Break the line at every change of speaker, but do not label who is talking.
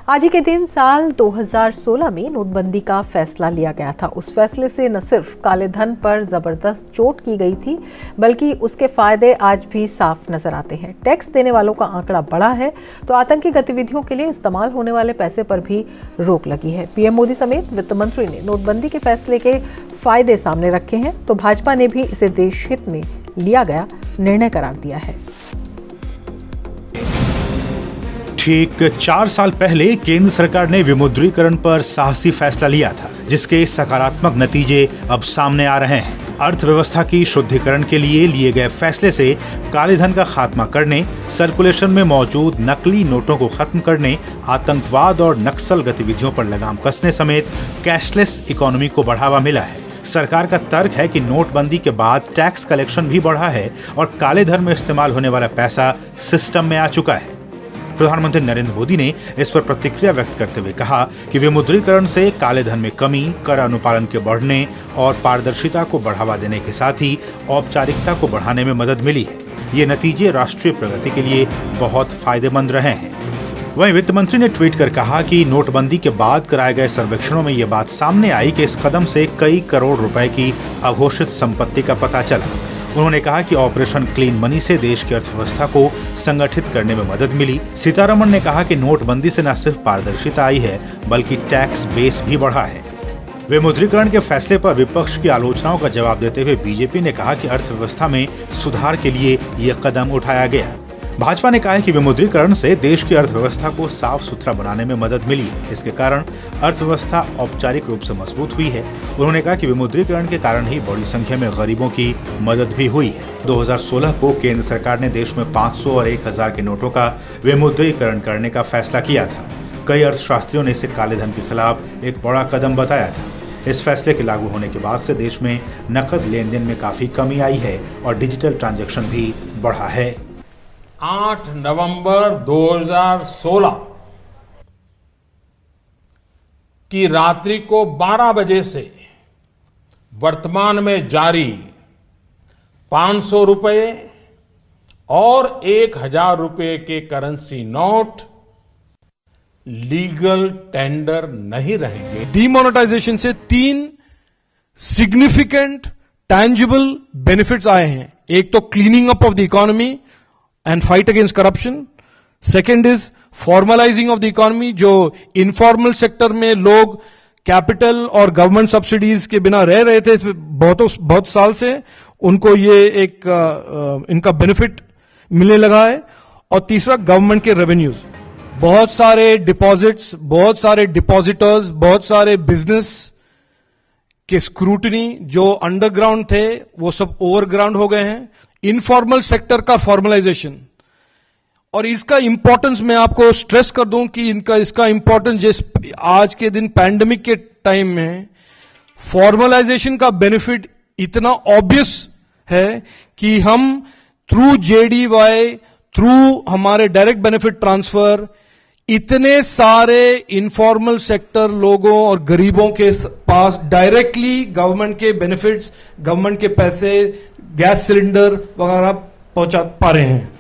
आज ही के दिन साल 2016 में नोटबंदी का फैसला लिया गया था। उस फैसले से न सिर्फ काले धन पर जबरदस्त चोट की गई थी, बल्कि उसके फायदे आज भी साफ नजर आते हैं। टैक्स देने वालों का आंकड़ा बढ़ा है तो आतंकी गतिविधियों के लिए इस्तेमाल होने वाले पैसे पर भी रोक लगी है। पीएम मोदी समेत वित्त मंत्री ने नोटबंदी के फैसले के फायदे सामने रखे हैं तो भाजपा ने भी इसे देश हित में लिया गया निर्णय करार दिया है।
ठीक 4 साल पहले केंद्र सरकार ने विमुद्रीकरण पर साहसी फैसला लिया था, जिसके सकारात्मक नतीजे अब सामने आ रहे हैं। अर्थव्यवस्था की शुद्धिकरण के लिए गए फैसले से काले धन का खात्मा करने, सर्कुलेशन में मौजूद नकली नोटों को खत्म करने, आतंकवाद और नक्सल गतिविधियों पर लगाम कसने समेत कैशलेस इकोनॉमी को बढ़ावा मिला है। सरकार का तर्क है कि नोटबंदी के बाद टैक्स कलेक्शन भी बढ़ा है और काले धन में इस्तेमाल होने वाला पैसा सिस्टम में आ चुका है। प्रधानमंत्री नरेंद्र मोदी ने इस पर प्रतिक्रिया व्यक्त करते हुए कहा कि विमुद्रीकरण से काले धन में कमी, कर अनुपालन के बढ़ने और पारदर्शिता को बढ़ावा देने के साथ ही औपचारिकता को बढ़ाने में मदद मिली है। ये नतीजे राष्ट्रीय प्रगति के लिए बहुत फायदेमंद रहे हैं। वहीं वित्त मंत्री ने ट्वीट कर कहा कि नोटबंदी के बाद कराए गए सर्वेक्षणों में ये बात सामने आई कि इस कदम से कई करोड़ रुपए की अघोषित संपत्ति का पता चला। उन्होंने कहा कि ऑपरेशन क्लीन मनी से देश की अर्थव्यवस्था को संगठित करने में मदद मिली। सीतारमण ने कहा कि नोटबंदी से न सिर्फ पारदर्शिता आई है, बल्कि टैक्स बेस भी बढ़ा है। विमुद्रीकरण के फैसले पर विपक्ष की आलोचनाओं का जवाब देते हुए बीजेपी ने कहा कि अर्थव्यवस्था में सुधार के लिए यह कदम उठाया गया। भाजपा ने कहा है कि विमुद्रीकरण से देश की अर्थव्यवस्था को साफ सुथरा बनाने में मदद मिली है। इसके कारण अर्थव्यवस्था औपचारिक रूप से मजबूत हुई है। उन्होंने कहा कि विमुद्रीकरण के कारण ही बड़ी संख्या में गरीबों की मदद भी हुई है। 2016 को केंद्र सरकार ने देश में 500 और 1000 के नोटों का विमुद्रीकरण करने का फैसला किया था। कई अर्थशास्त्रियों ने इसे काले धन के खिलाफ एक बड़ा कदम बताया था। इस फैसले के लागू होने के बाद से देश में नकद लेन देन में काफी कमी आई है और डिजिटल ट्रांजैक्शन भी बढ़ा है।
8 नवंबर 2016 की रात्रि को 12 बजे से वर्तमान में जारी 500 रुपए और 1000 रुपए के करेंसी नोट लीगल टेंडर नहीं रहेंगे।
डीमोनेटाइजेशन से 3 सिग्निफिकेंट टैंजिबल बेनिफिट्स आए हैं। एक तो cleaning up of the economy and fight against corruption. Second is formalizing of the economy, जो informal sector में लोग कैपिटल और गवर्नमेंट सब्सिडीज के बिना रह रहे थे बहुत साल से, उनको ये एक इनका बेनिफिट मिलने लगा है। और तीसरा गवर्नमेंट के रेवेन्यूज, बहुत सारे डिपॉजिट्स, बहुत सारे डिपॉजिटर्स, बहुत सारे बिजनेस के स्क्रूटनी जो अंडरग्राउंड थे वो सब ओवरग्राउंड हो गए हैं। इनफॉर्मल सेक्टर का फॉर्मलाइजेशन, और इसका इंपॉर्टेंस मैं आपको स्ट्रेस कर दूं कि इसका इंपॉर्टेंस जिस आज के दिन पैंडेमिक के टाइम में फॉर्मलाइजेशन का बेनिफिट इतना ऑब्वियस है कि हम थ्रू जेडीवाई, थ्रू हमारे डायरेक्ट बेनिफिट ट्रांसफर इतने सारे इनफॉर्मल सेक्टर लोगों और गरीबों के पास डायरेक्टली गवर्नमेंट के बेनिफिट्स, गवर्नमेंट के पैसे, गैस सिलेंडर वगैरह पहुंचा पा रहे हैं।